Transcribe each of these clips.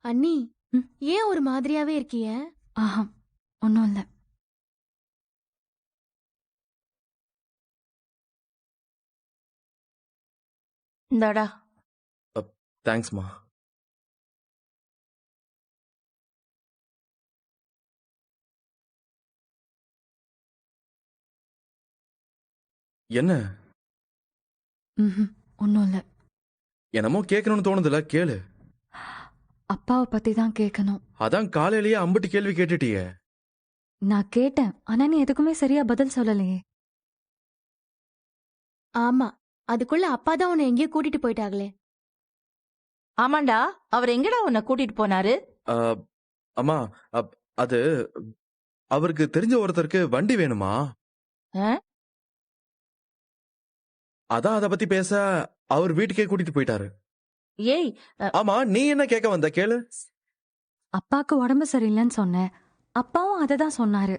அண்ணி, ம். ஏன் ஒரு மாதிரியாவே இருக்கீங்க? ஆஹா, ஒன்றும் இல்லை. இந்தாடா. தேங்க்ஸ்மா. என்ன ம், ஒன்றும் இல்லை. என்னமோ கேட்கணும்னு தோணுதுல, கேளு. அப்பாவை பத்தி தான் கேட்கணும். அதான் காலையிலேயே அம்புட்டு கேள்வி கேட்டுட்டியே. நான் கேட்டேன், ஆனா நீ எதுக்குமே சரியா பதில் சொல்லலையே. ஆமா, அதுக்குள்ள அப்பா தான் உன்னை எங்கேயோ கூட்டிட்டு போயிட்டாங்களே. ஆமாண்டா, அவர் எங்கடா உன்னை கூட்டிட்டு போனாரு? அஹ், அம்மா, அது அவருக்கு தெரிஞ்ச ஒருத்தருக்கு வண்டி வேணுமா, ஆ? அதான் அத பத்தி பேச அவர் வீட்டுக்கே கூட்டிட்டு போயிட்டாரு. ஏய், ஆமா, நீ என்ன கேட்க வந்த, கேளு. அப்பாக்கு உடம்பு சரியில்லைன்னு சொன்னேன். அப்பாவும் அதை தான் சொன்னாரு.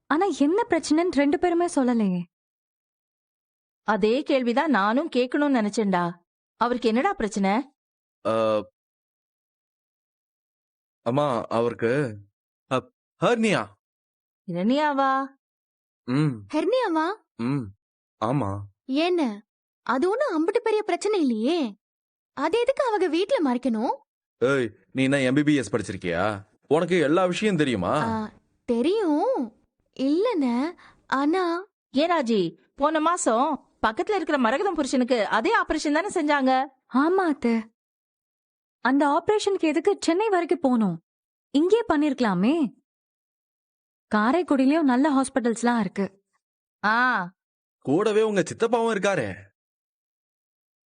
ஆனா என்ன பிரச்சனைன்னு 2 பேருமே சொல்லலையே. அதே கேள்விதான் நானும் கேட்கணும்னு நினைச்சேன்டா. அவருக்கு என்னடா பிரச்சனை? அஹ், அம்மா, அவருக்கு ஹர்னியா. இரணியாவா? ம் ஹெர்னியாவா? ம் ஆமா. என்ன? அது ஒண்ணும் அம்புட்டு பெரிய பிரச்சனை இல்லையே. அது எதுக்கு அவங்க வீட்ல மறைக்கணும்? ஏய், நீ என்ன எம்பிபிஎஸ் படிச்சிருக்கியா? உனக்கு எல்லா விஷயம் தெரியுமா? ஆ, தெரியும். இல்லைண்ணே, ஆனா ஏன் ராஜி, போன மாசம் பக்கத்துல இருக்கிற மரகதம் புருஷனுக்கு அதே ஆபரேஷன் தானே செஞ்சாங்க? ஆமா அத்தை, அந்த ஆபரேஷனுக்கு எதுக்கு சென்னை வரைக்கும் போகணும்? இங்கே பண்ணிருக்கலாமே. காரைக்குடியிலயும் நல்ல ஹாஸ்பிட்டல்ஸ்லாம் இருக்கு. ஆ, கூடவே உங்க சித்தப்பாவும் இருக்காரே.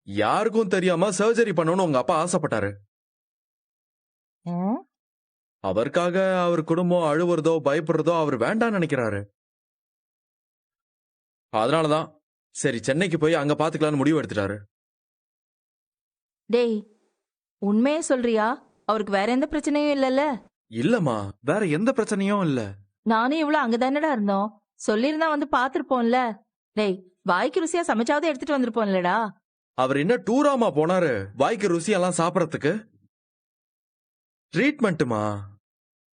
யாருக்கும் தெரியாம சர்ஜரி பண்ணணும்னு உங்க அப்பா ஆசைப்பட்டாரு. ம், அவருக்காக அவர் குடும்பம் அழுவுறதோ பயப்படுறதோ அவர் வேண்டாம்னு நினைக்கிறாரு. அதனாலதான் சரி சென்னைக்கு போய் அங்க பாத்துக்கலாம்னு முடிவு எடுத்துட்டாரு. டேய், உண்மையே சொல்றியா? அவருக்கு வேற எந்த பிரச்சனையும் இல்லல்ல? இல்லம்மா, வேற எந்த பிரச்சனையும் இல்ல. நானும் இவ்வளவு அங்கதானடா இருந்தோம். சொல்லிருந்தா வந்து பாத்துருப்போம்ல. டேய், வாய்க்கு ருசியா சமைச்சாவது எடுத்துட்டு வந்திருப்போம்லடா. அவர் என்ன டூராமா போனாரு வாய்க்கு ருசியெல்லாம் சாப்பிடறதுக்கு? ட்ரீட்மெண்ட்டுமா,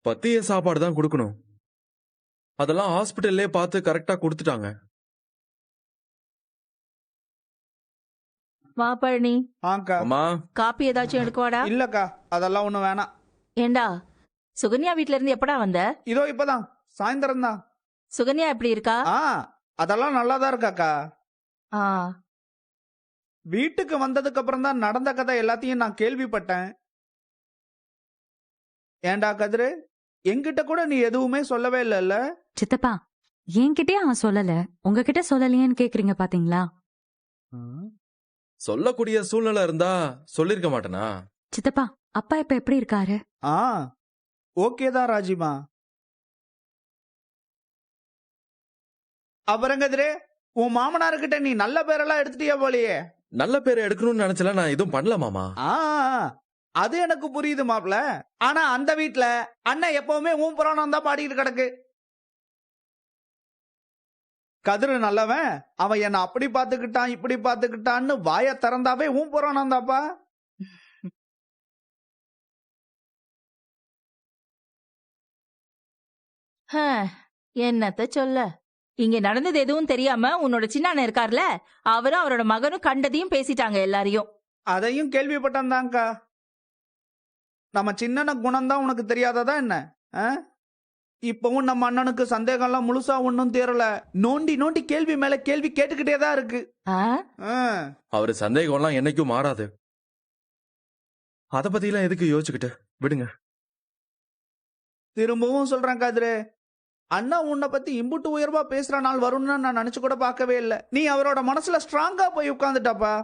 பத்திய சாப்பாடு தான் கொடுக்கணும். அதெல்லாம் ஹாஸ்பிட்டல்லே பார்த்து கரெக்டா கொடுத்துட்டாங்க. வா பழனி, ஆக்கா. அம்மா, காப்பி ஏதாச்சும் எடுக்குவாடா? இல்லக்கா, அதெல்லாம் ஒண்ணும் வேணாம். ஏண்டா, சுகன்யா வீட்ல இருந்து எப்படா வந்த? இதோ இப்பதான் சாயந்தரம் தான். சுகன்யா எப்படி இருக்கா? அதெல்லாம் நல்லாதான் இருக்காக்கா. ஆ, வீட்டுக்கு வந்ததுக்கு அப்புறம் தான் நடந்த கதை எல்லாத்தையும் நான் கேள்விப்பட்டேன். ஏண்டா கதிரு, என்கிட்ட கூட நீ எதுவுமே சொல்லவே இல்லைல்ல? சித்தப்பா, என்கிட்டயே அவன் சொல்லல, உங்ககிட்ட சொல்லலையேன்னு கேக்குறீங்க பாத்தீங்களா? சொல்லக்கூடிய சூழ்நிலை இருந்தா சொல்லிருக்க மாட்டேனா? சித்தப்பா, அப்பா இப்ப எப்படி இருக்காரு? ஓகே தான் ராஜிமா. அப்புறம் கதிரு, உன் மாமனார்கிட்ட நீ நல்ல பேரெல்லாம் எடுத்துட்டியா போலியே? நல்ல பேரை எடுக்கணும்னு நினைச்சல, நான் எதுவும் பண்ணல மாமா. அது எனக்கு புரியுது மாப்ள. ஆனா அந்த வீட்ல அண்ணன் எப்பவுமே உன் புராணம் தான் பாடிட்டு கிடக்கு. கதிரு நல்லவன், அவன் என்ன அப்படி பாத்துக்கிட்டான் இப்படி பாத்துக்கிட்டான்னு வாய திறந்தாவே உன் புராணம் தாப்பா. என்னத்த சொல்ல. இங்க நடந்தது எதுவும் தெரியாம உன்னோட சின்ன அண்ணன் இருக்கார்ல, அவரும் அவரோட மகனும் கண்டதையும் பேசிட்டாங்க எல்லாரையும். அதையும் கேள்விப்பட்டான் தான்க்கா. நம்ம சின்ன குணம்தான் உனக்கு தெரியாததா என்ன? இப்பவும் நம்ம அண்ணனுக்கு சந்தேகம்லாம் முழுசா ஒன்னும் தேரல. நோண்டி நோண்டி கேள்வி மேல கேள்வி கேட்டுக்கிட்டே தான் இருக்கு. அவரு சந்தேகம்லாம் என்னைக்கும் மாறாது. அத பத்தி எல்லாம் எதுக்கு யோசிச்சுக்கிட்டு விடுங்க. திரும்பவும் சொல்றேன் கதிரு, அண்ணா உன்னை பத்தி இம்புட்டு உயர்வா பேசுற நாள் வரும்னு நான் நினைச்சு கூட பார்க்கவே இல்லை. நீ அவரோட மனசுல ஸ்ட்ராங்கா போய் உட்கார்ந்துட்டாப்பா.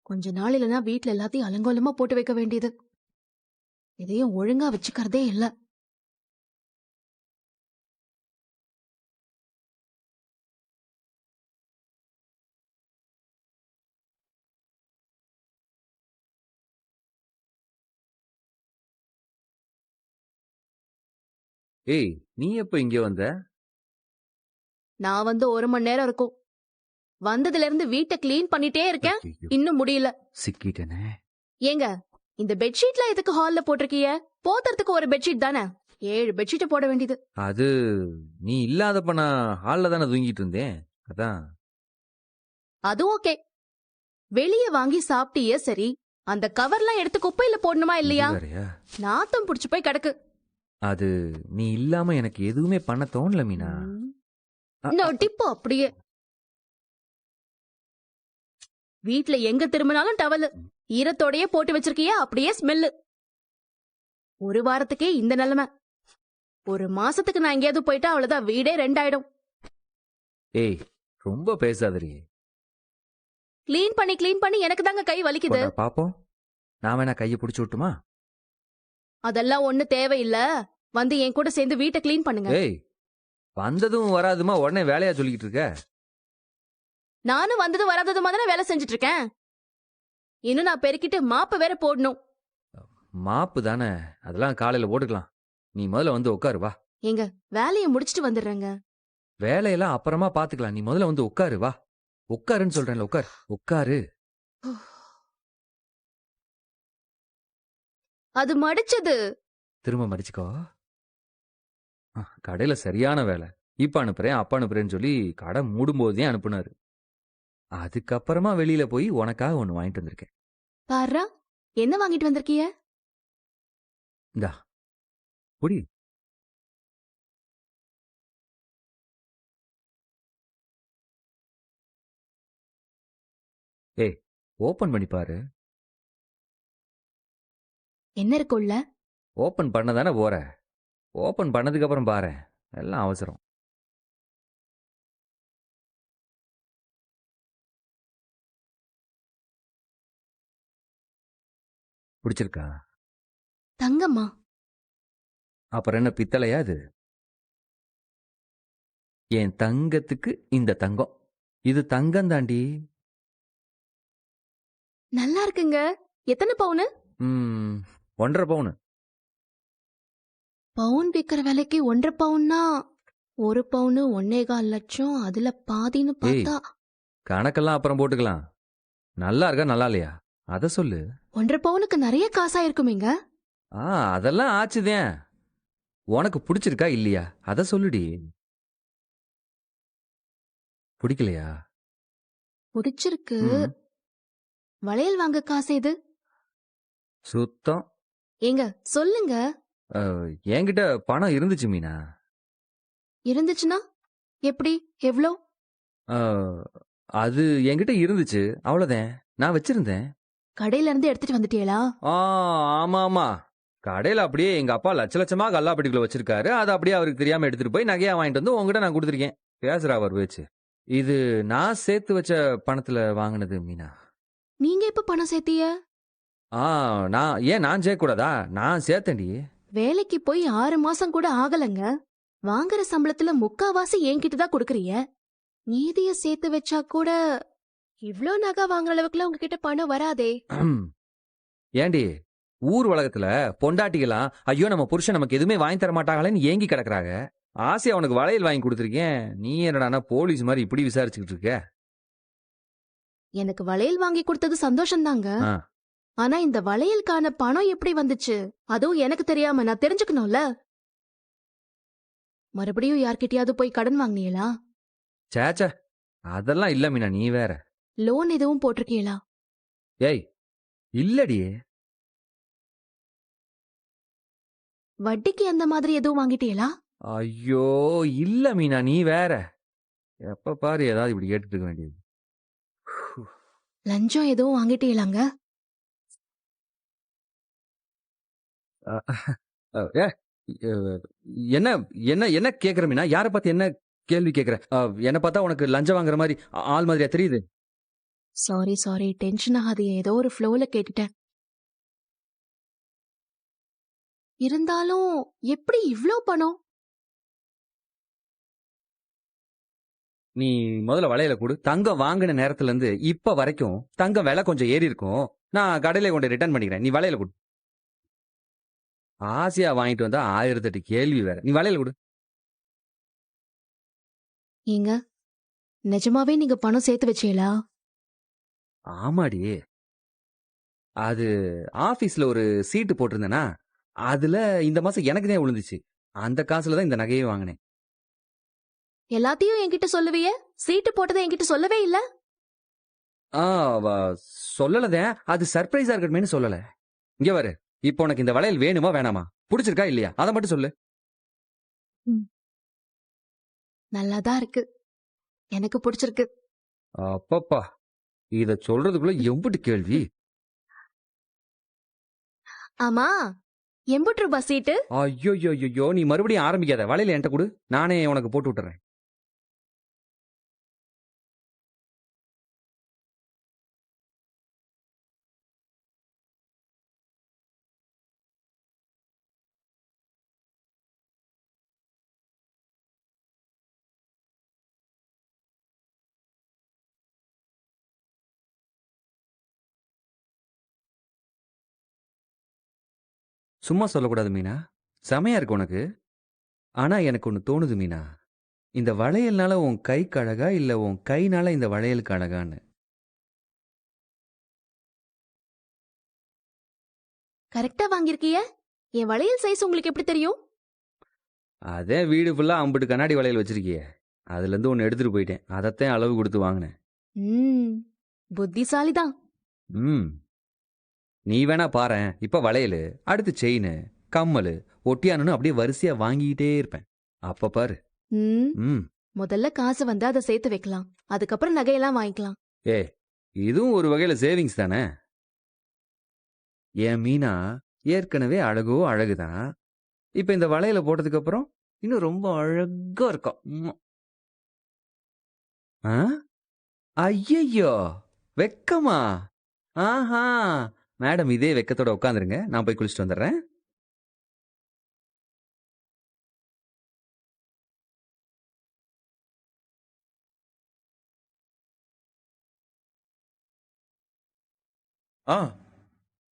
கொஞ்ச நாள் இல்லைன்னா வீட்ல எல்லாத்தையும் அலங்கோலமா போட்டு வைக்க வேண்டியது. இதையும் ஒழுங்கா வச்சுக்கிறதே இல்ல. ஏய், நீ எப்ப இங்க வந்த? நான் வந்து 1 மணி நேரம் இருக்கும். வந்ததுல இருந்து வீட்டை கிளீன் பண்ணிட்டே இருக்கேன், ஐயோ, இன்னும் முடியல. சிக்கிட்டேனே. ஏங்க, இந்த பெட்ஷீட்லாம் எதுக்கு ஹால்ல போட்டிருக்கீங்க? போத்துறதுக்கு ஒரு பெட்ஷீட் தானே, 7 பெட்ஷீட்டை போட வேண்டியது. அது நீ இல்லாதப்ப நான் ஹால்ல தானே தூங்கிட்டு இருந்தேன். அதான். அது ஓகே. வெளியே வாங்கி சாப்பிட்டியே சரி, அந்த கவர்லாம் எடுத்து குப்பையில போடணுமா இல்லையா? இது வேறயா? நாத்தம் புடிச்சு போய் கிடக்கு. அது நீ இல்லாம எனக்கு எதுவுமே பண்ண தோணல மீனா. இன்னும் டிப்பு அப்படியே. வீட்ல எங்க திரும்பினாலும் டவலு ஈரத்தோடயே போட்டு வச்சிருக்கியா, அப்படியே ஸ்மெல்லு. ஒரு வாரத்துக்கே இந்த நிலைமை. ஒரு மாசத்துக்கு நான் எங்கேயாவது போயிட்டா அவ்வளவுதான், வீடே 2 ஆயிடும். ஏய், ரொம்ப பேசாதடி. கிளீன் பண்ணி எனக்கு தாங்க கை வலிக்குது. கொண்டா பாப்போம். நான் வேணா கையை பிடிச்சு விட்டுமா? அதெல்லாம் ஒண்ணு தேவையில்ல. வந்து என் கூட சேர்ந்து வீட்டை கிளீன் பண்ணுங்க. ஏய், வந்ததும் வராதுமா உடனே வேலையா சொல்லிக்கிட்டு இருக்க? நானும் வந்தது வராததுமா தானே வேலை செஞ்சுட்டு இருக்கேன். இன்னும் நான் பெருக்கிட்டு மாப்பு வேற போடணும். மாப்பு தானே, அதெல்லாம் காலையில போட்டுக்கலாம். நீ முதல்ல வந்து உட்காரு வா. ஏங்க, வேலையை முடிச்சிட்டு வந்துடுறேங்க. வேலையெல்லாம் அப்புறமா பாத்துக்கலாம். நீ முதல்ல வந்து உட்காரு வா. உட்காருன்னு சொல்றேன்ல, உட்காரு உட்காரு. அது மடிச்சது. திரும்ப மடிச்சுக்கோ. கடையில சரியான வேலை. இப்ப அனுப்புறேன் அப்ப அனுப்புறேன்னு சொல்லி கடை மூடும்போதே அனுப்புனாரு. அதுக்கப்புறமா வெளியில போய் உனக்காக ஒண்ணு வாங்கிட்டு வந்திருக்கேன். பாரா, என்ன வாங்கிட்டு வந்திருக்கீங்க? இந்தா புடி. ஏய், ஓபன் பண்ணி பாரு. என்ன இருக்குள்ள? ஓபன் பண்ணதானே போற. ஓபன் பண்ணதுக்கு அப்புறம் பாரு, எல்லாம் அவசரம். பிடிச்சிருக்கா? தங்கம்மா. அப்புறம் என்ன பித்தளையா இது? என் தங்கத்துக்கு இந்த தங்கம். இது தங்கம் தாண்டி. நல்லா இருக்குங்க. எத்தனை பவுனு? 1.5 பவுனு. பவுன் விக்கிற விலைக்கு 1.5 பவுன்னா 1 பவுனு 1.25 லட்சம். அதுல பாதின்னு பார்த்தா கணக்கெல்லாம் அப்புறம் போட்டுக்கலாம். நல்லா இருக்கா நல்லா இல்லையா அத சொல்லு. 1.5 பவுனுக்கு நிறைய காசா இருக்குமேங்க. அதெல்லாம் ஆச்சுதேன். உனக்கு பிடிச்சிருக்கா இல்லையா அத சொல்லுடி. பிடிக்கலையா? பிடிச்சிருக்கு. ம். வளையல் வாங்க காசு எது? சுத்தம். ஏங்க சொல்லுங்க. என்கிட்ட பணம் இருந்துச்சு மீனா. இருந்துச்சுன்னா எப்படி, எவ்ளோ? அது என்கிட்ட இருந்துச்சு, அவ்வளவுதான். நான் வச்சிருந்தேன். கடையில இருந்து எடுத்துட்டு வந்துட்டீங்களா? ஆமா ஆமா. கடையில அப்படியே எங்க அப்பா லட்ச லட்சமா கல்லாப்பட்டிக்குள்ள வச்சிருக்காரு. அதை அப்படியே அவருக்கு தெரியாம எடுத்துட்டு போய் நகையா வாங்கிட்டு வந்து உங்ககிட்ட நான் கொடுத்துருக்கேன். பேசுறா அவர் வச்சு. இது நான் சேர்த்து வச்ச பணத்துல வாங்கினது மீனா. நீங்க எப்ப பணம் சேர்த்தீங்க? நான் சேர்க்க கூடாதா? நான் சேர்த்தேன்டி. வேலைக்கு போய் 6 மாசம் கூட ஆகலங்க. வாங்குற சம்பளத்துல 3/4 என்கிட்ட தான் கொடுக்கறீங்க. மீதிய சேர்த்து வச்சா கூட இவ்ளோ நகை வாங்குற அளவுக்குலாம் உங்ககிட்ட பணம் வராதே. ஏண்டி, ஊர் உலகத்துல பொண்டாட்டிகளாம் ஐயோ நம்ம புருஷன் நமக்கு எதுவுமே வாங்கி தர மாட்டாங்களேன்னு ஏங்கி கிடக்குறாங்க. ஆசையா உனக்கு வளையல் வாங்கி கொடுத்துருக்கேன். நீ என்னடானா போலீஸ் மாதிரி இப்படி விசாரிச்சுக்கிட்டு இருக்க? எனக்கு வளையல் வாங்கி கொடுத்தது சந்தோஷம் தாங்க. ஆனா இந்த வளையலுக்கான பணம் எப்படி வந்துச்சு, அதுவும் எனக்கு தெரியாம நான் தெரிஞ்சுக்கணும்ல. மறுபடியும் யார்கிட்டயாவது போய் கடன் வாங்கினீங்களா? சேச்சா, அதெல்லாம் இல்ல மீனா, நீ வேற. லோன் எதுவும் போட்டிருக்கீங்களா? ஏய், இல்லடி. வட்டிக்கு அந்த மாதிரி எதுவும் வாங்கிட்டீங்களா? ஐயோ இல்ல மீனா, நீ வேற. எப்ப பாரு ஏதாவது இப்படி கேட்டுட்டு இருக்க வேண்டியது. லஞ்சம் எதுவும் வாங்கிட்டீங்களாங்க? என்ன என்ன என்ன கேக்குற மீனா? யார பார்த்து என்ன கேள்வி கேக்குற? என்ன பார்த்தா உனக்கு லஞ்சம் வாங்குற மாதிரி ஆள் மாதிரியா தெரியுது? சாரி டென்ஷன் ஆகாது. ஏதோ ஒரு ஃப்ளோல கேட்டுட்டேன். இருந்தாலும் எப்படி இவ்ளோ பணம்? நீ முதல்ல வளையல கொடு. தங்கம் வாங்கின நேரத்துல இருந்து இப்ப வரைக்கும் தங்கம் விலை கொஞ்சம் ஏறி இருக்கும். நான் கடையில கொண்டு ரிட்டர்ன் பண்ணிக்கிறேன். நீ வளையல கொடு. ஆசையா வாங்கிட்டு வந்தா 1008 கேள்வி வேற. நீ வளையல் கொடு. ஏங்க நிஜமாவே நீங்க பணம் சேர்த்து வச்சீங்களா? ஆமாடி. அது ஆபீஸ்ல ஒரு சீட்டு போட்டிருந்தேனா, அதுல இந்த மாசம் எனக்கு தான் விழுந்துச்சு. அந்த காசுல தான் இந்த நகையை வாங்கினேன். எல்லாத்தையும் என்கிட்ட சொல்லுவியே, சீட்டு போட்டதை என்கிட்ட சொல்லவே இல்ல. ஆ, சொல்லலதேன். அது சர்ப்ரைஸா இருக்கட்டுமேனு சொல்லல. இங்க பாரு, இப்போ உனக்கு இந்த வளையல் வேணுமா வேணாமா, பிடிச்சிருக்கா இல்லையா, அதை மட்டும் சொல்லு. நல்லாதான் இருக்கு, எனக்கு பிடிச்சிருக்கு. அப்பப்பா, இத சொல்றதுக்குள்ள எம்புட்டு கேள்வி. ஆமா, ₹80 சீட்டு. ஐயோ, நீ மறுபடியும் ஆரம்பிக்காத. வளையல் என்கிட்ட கொடு, நானே உனக்கு போட்டு விட்டுறேன். சும்மா சொல்லக்கூடாது மீனா, செமையா இருக்கு உனக்கு. ஆனா எனக்கு ஒண்ணு தோணுது மீனா, இந்த வளையல்னால உன் கைக்கு அழகா இல்ல உன் கைனால இந்த வளையலுக்கு அழகான்னு. கரெக்டா வாங்கிருக்கிய. என் வளையல் சைஸ் உங்களுக்கு எப்படி தெரியும்? அதே வீடு ஃபுல்லா அம்புட்டு கண்ணாடி வளையல் வச்சிருக்கியே, அதுல இருந்து ஒன்னு எடுத்துட்டு போயிட்டேன். அதத்தான் அளவு கொடுத்து வாங்கினேன். புத்திசாலிதான். நீ வேணா பாரேன், இப்ப வளையல், அடுத்து செயின், கம்மல், ஒட்டியானு அப்படியே வரிசையா வாங்கிட்டே இருப்பேன். அப்ப பாரு. முதல்ல காசு வந்து அதை சேர்த்து வைக்கலாம், அதுக்கப்புறம் நகையெல்லாம் வாங்கிக்கலாம். இதுவும் ஒரு வகையில சேவிங்ஸ் தானே. என் மீனா ஏற்கனவே அழகோ அழகுதான், இப்ப இந்த வளையல போட்டதுக்கு அப்புறம் இன்னும் ரொம்ப அழகா இருக்கும். ஐயோ, வெக்கமா? ஆஹா, மேடம் இதே வெக்கத்தோட உட்காந்துருங்க, நான் போய் குளிச்சுட்டு வந்துடுறேன்.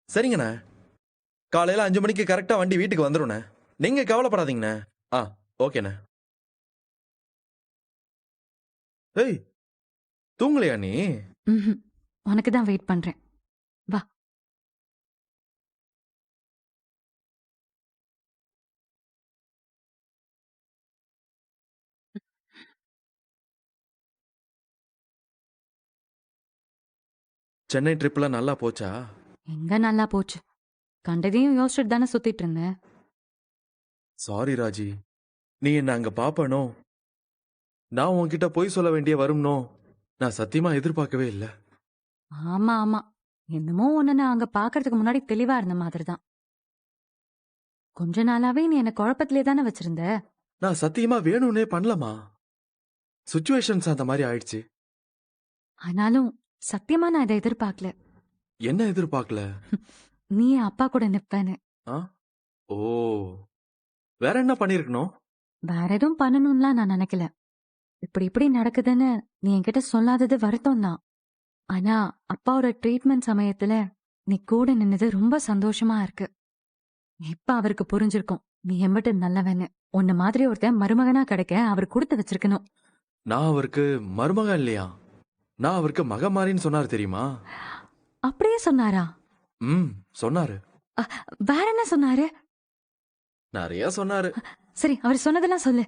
சரிங்கண்ணே, காலையில 5 மணிக்கு கரெக்டா வண்டி வீட்டுக்கு வந்துருண்ணே. நீங்க கவலைப்படாதீங்கண்ணே. ஓகேண்ணே. ஏய், தூங்கலையா நீ? உனக்கு தான் வெயிட் பண்றேன், வா. சென்னை ட்ரிப்ல நல்லா போச்சா? எங்க நல்லா போச்சு, கண்டதையும் யோசிச்சுட்டு தானே சுத்திட்டு இருந்தேன். சாரி ராஜி, நீ என்ன அங்க பாப்பனோ, நான் உன்கிட்ட போய் சொல்ல வேண்டிய வரும்னோ நான் சத்தியமா எதிர்பார்க்கவே இல்ல. ஆமா, என்னமோ ஒண்ணு நான் அங்க பாக்குறதுக்கு முன்னாடி தெளிவா இருந்த மாதிரிதான். கொஞ்ச நாளாவே நீ என்ன குழப்பத்திலே தானே வச்சிருந்த. நான் சத்தியமா வேணும்னே பண்ணலமா, சுச்சுவேஷன்ஸ் அந்த மாதிரி ஆயிடுச்சு. ஆனாலும் சத்தியமா நான் இதை எதிர்பார்க்கல. என்ன எதிர்பார்க்கல? நீ அப்பா கூட நிப்பேன்னு. ஓ, வேற என்ன பண்ணிருக்கணும்? வேற எதுவும் பண்ணணும்லாம் நான் நினைக்கல. இப்படி நடக்குதுன்னு நீ என்கிட்ட சொல்லாதது வருத்தம் தான். ஆனா அப்பாவோட ட்ரீட்மெண்ட் சமயத்துல நீ கூட நின்னது ரொம்ப சந்தோஷமா இருக்கு. இப்ப அவருக்கு புரிஞ்சிருக்கும் நீ எம்பிட்டு நல்லவன்னு. உன்ன மாதிரி ஒருத்தன் மருமகனா கிடைக்க அவர் கொடுத்து வச்சிருக்கணும். நான் அவருக்கு மருமகன் இல்லையா, நான் அவருக்கு மகமாரின்னு சொன்னாரு தெரியுமா? அப்படியே சொன்னாரா? சொன்னாரு. வேற என்ன சொன்னாரு? நிறைய சொன்னாரு. சரி, அவர் சொன்னதெல்லாம் சொல்லு.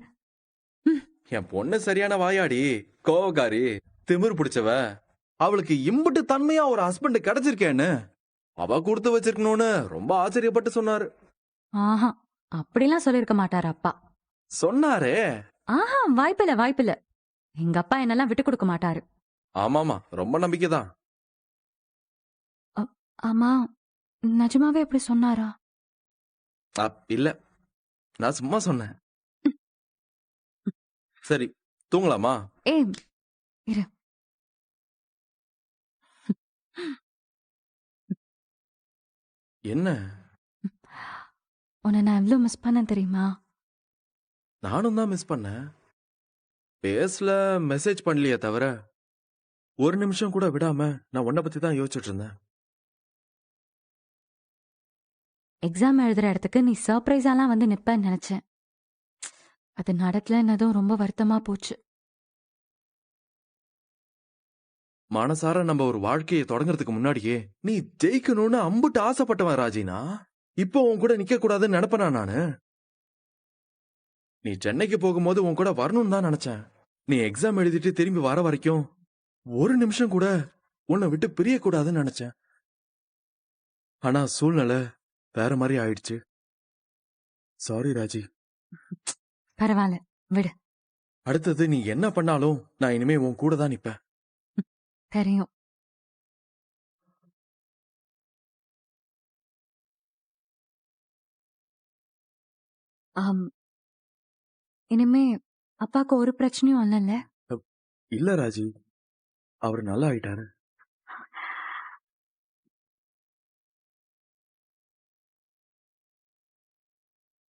என் பொண்ணு சரியான வாயாடி, கோவக்காரி, திமிர் பிடிச்சவ, அவளுக்கு இம்புட்டு தன்மையா ஒரு ஹஸ்பண்ட் கிடைச்சிருக்கேன்னு அவ கொடுத்து வச்சிருக்கணும்னு ரொம்ப ஆச்சரியப்பட்டு சொன்னாரு. ஆஹா, அப்படிலாம் சொல்லிருக்க மாட்டாரு அப்பா. சொன்னாரே. வாய்ப்பில்ல. எங்க அப்பா என்னெல்லாம் விட்டு கொடுக்க மாட்டாரு. ஆமாமா, ரொம்ப நம்பிக்கைதான். ஆமா, நிஜமாவே எப்படி சொன்னாரா? இல்ல, நான் சும்மா சொன்னேன். சரி, தூங்கலாமா? இரு. என்ன? உன்னை நான் எவ்வளவு மிஸ் பண்ண தெரியுமா? நானும் தான் மிஸ் பண்ணேன். பேசல, மெசேஜ் பண்ணலையே தவிர ஒரு நிமிஷம் கூட விடாம நான் உன்னை பத்தி தான் யோசிச்சுட்டு இருந்தேன். எக்ஸாம் எழுதுற இடத்துக்கு நீ சர்ப்ரைஸாலாம் வந்து நிப்பேன்னு நினைச்சேன். அது நடக்கலன்னதும் ரொம்ப வருத்தமா போச்சு. மனசார நம்ம ஒரு வாழ்க்கையை தொடங்குறதுக்கு முன்னாடியே நீ ஜெயிக்கணும்னு அம்புட்டு ஆசைப்பட்டவன் ராஜினா. இப்போ உன் கூட நிக்க கூடாதுன்னு நினைப்பனா நானு. நீ சென்னைக்கு போகும்போது உன் கூட வரணும்னு தான் நினைச்சேன். நீ எக்ஸாம் எழுதிட்டு திரும்பி வர வரைக்கும் ஒரு நிமிஷம் கூட உன்னை விட்டு பிரியக்கூடாதுன்னு நினைச்சேன். ஆனா சூழ்நிலை வேற மாதிரி ஆயிடுச்சு. சாரி ராஜி. பரவாயில்ல, விடு. அடுத்தது நீ என்ன பண்ணாலும் நான் இனிமே உன் கூட தான் நிப்பேன். தெரியும். ஆம். இனிமே அப்பாக்கு ஒரு பிரச்சனையும் இல்லைல்ல? இல்ல ராஜி, அவர் நல்லா ஆயிட்டாரு.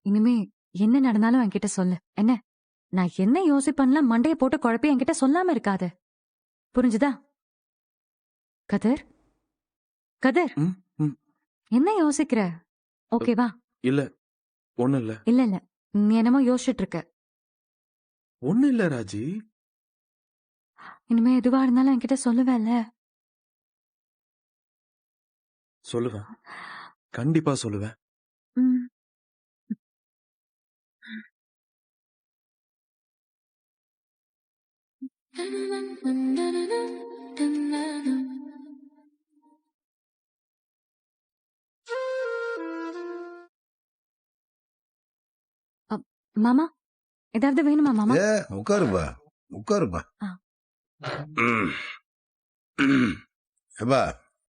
இனிமே என்ன நடந்தாலும் என்கிட்ட சொல்லு. என்ன, நான் என்ன யோசிப்பேன்லாம் மண்டைய போட்டு குழப்பி என்கிட்ட சொல்லாம இருக்காத. புரிஞ்சுதா? கதிர், கதிர், ம், ம். என்ன யோசிக்கிற? ஓகேவா? இல்ல, ஒண்ணு இல்ல. இல்ல இல்ல, நீ என்னமோ யோசிச்சுட்டு இருக்க. ஒண்ணு இல்ல ராஜி. இனிமே எதுவா இருந்தாலும் என்கிட்ட சொல்லுவேல்ல? சொல்லுவேன், கண்டிப்பா சொல்லுவேன். ம். மாமா, ஏதாவது வேணுமா மாமா? ஏ உட்காருப்பா உட்காருப்பா. ஆ. ஏப்பா